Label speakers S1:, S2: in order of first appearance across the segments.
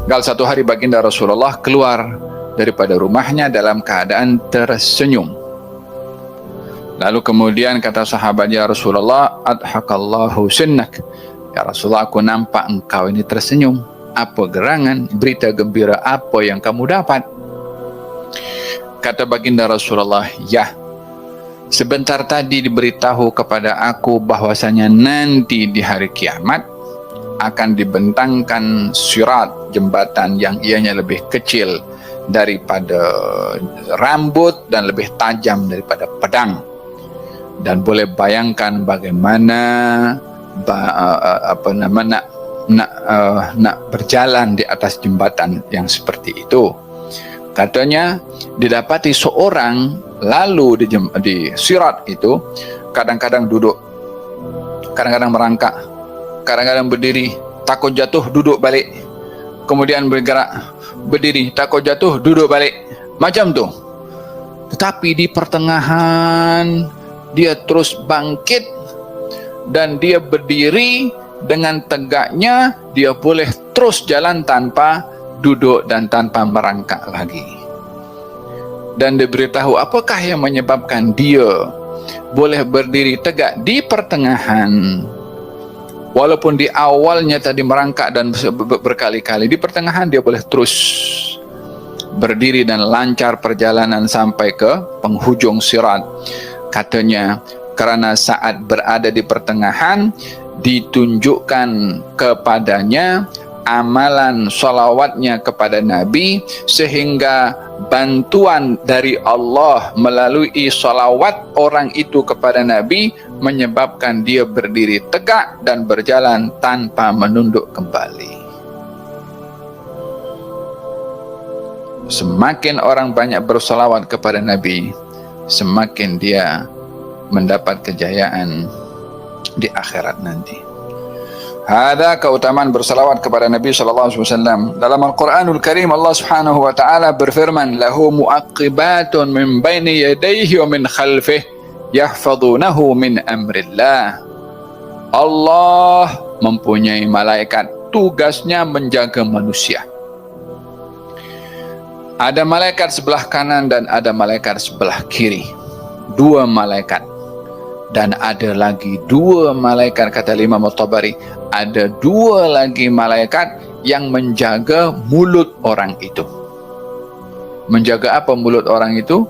S1: Gal satu hari baginda Rasulullah keluar daripada rumahnya dalam keadaan tersenyum. Lalu kemudian kata sahabat, ya Rasulullah, adhakallahu sinnak. Ya Rasulullah, aku nampak engkau ini tersenyum. Apa gerangan, berita gembira apa yang kamu dapat? Kata baginda Rasulullah, ya, sebentar tadi diberitahu kepada aku bahwasanya nanti di hari kiamat akan dibentangkan sirat, jembatan yang ianya lebih kecil daripada rambut dan lebih tajam daripada pedang. Dan boleh bayangkan bagaimana nak berjalan di atas jembatan yang seperti itu. Katanya didapati seorang lalu di sirat itu kadang-kadang duduk, kadang-kadang merangkak, kadang-kadang berdiri, takut jatuh duduk balik, kemudian bergerak, berdiri, takut jatuh duduk balik, macam tu. Tetapi di pertengahan dia terus bangkit dan dia berdiri dengan tegaknya, dia boleh terus jalan tanpa duduk dan tanpa merangkak lagi. Dan diberitahu apakah yang menyebabkan dia boleh berdiri tegak di pertengahan. Walaupun di awalnya tadi merangkak dan berkali-kali, di pertengahan dia boleh terus berdiri dan lancar perjalanan sampai ke penghujung sirat. Katanya karena saat berada di pertengahan ditunjukkan kepadanya amalan salawatnya kepada Nabi, sehingga bantuan dari Allah melalui salawat orang itu kepada Nabi menyebabkan dia berdiri tegak dan berjalan tanpa menunduk kembali. Semakin orang banyak bersalawat kepada Nabi, semakin dia mendapat kejayaan di akhirat nanti. Ada keutamaan bersalawat kepada Nabi sallallahu alaihi wasallam. Dalam Al-Qur'anul Karim Allah Subhanahu wa taala berfirman, "Lahu mu'aqibatun min baini yadayhi wa min khalfihi yahfazunahu min amrillah." Allah mempunyai malaikat, tugasnya menjaga manusia. Ada malaikat sebelah kanan dan ada malaikat sebelah kiri. Dua malaikat. Dan ada lagi dua malaikat, kata Imam At-Tabari, ada dua lagi malaikat yang menjaga mulut orang itu. Menjaga apa mulut orang itu?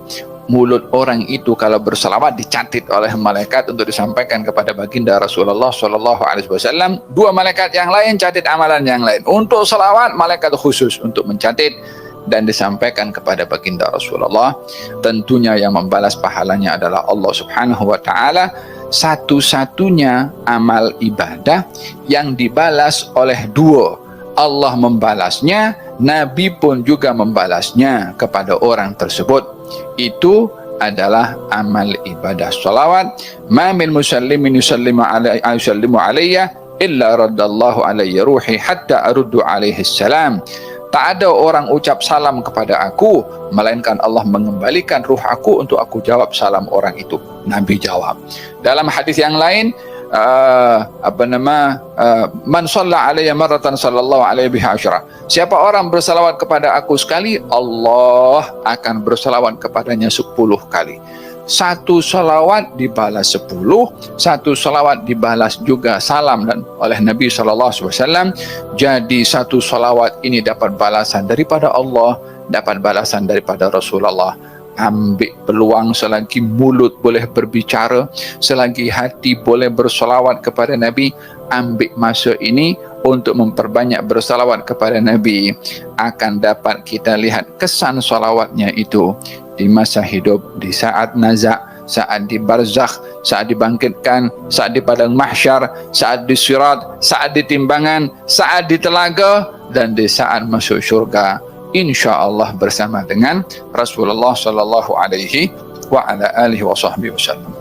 S1: Mulut orang itu kalau berselawat dicatat oleh malaikat untuk disampaikan kepada baginda Rasulullah SAW. Dua malaikat yang lain catat amalan yang lain. Untuk selawat, malaikat khusus untuk mencatat dan disampaikan kepada baginda Rasulullah. Tentunya yang membalas pahalanya adalah Allah Subhanahu wa taala. Satu-satunya amal ibadah yang dibalas oleh dua. Allah membalasnya, Nabi pun juga membalasnya kepada orang tersebut. Itu adalah amal ibadah salawat. Ma min musallimin yusallimu alayya illa raddallahu alayya ruhi hatta aruddu alaihi salam. Tak ada orang ucap salam kepada aku, melainkan Allah mengembalikan ruh aku untuk aku jawab salam orang itu. Nabi jawab. Dalam hadis yang lain, man shalla alayya marratan sallallahu alaihi biha asyra. Siapa orang bersalawat kepada aku sekali, Allah akan bersalawat kepadanya 10 kali. Satu salawat dibalas 10, satu salawat dibalas juga salam dan oleh Nabi SAW. Jadi satu salawat ini dapat balasan daripada Allah, dapat balasan daripada Rasulullah. Ambil peluang selagi mulut boleh berbicara, selagi hati boleh bersalawat kepada Nabi. Ambil masa ini untuk memperbanyak bersalawat kepada Nabi. Akan dapat kita lihat kesan salawatnya itu di masa hidup, di saat nazak, saat di barzakh, saat dibangkitkan, saat di padang mahsyar, saat di sirat, saat di timbangan, saat di telaga, dan di saat masuk syurga, insyaallah bersama dengan Rasulullah sallallahu alaihi wa ala alihi wa sahbihi wasallam.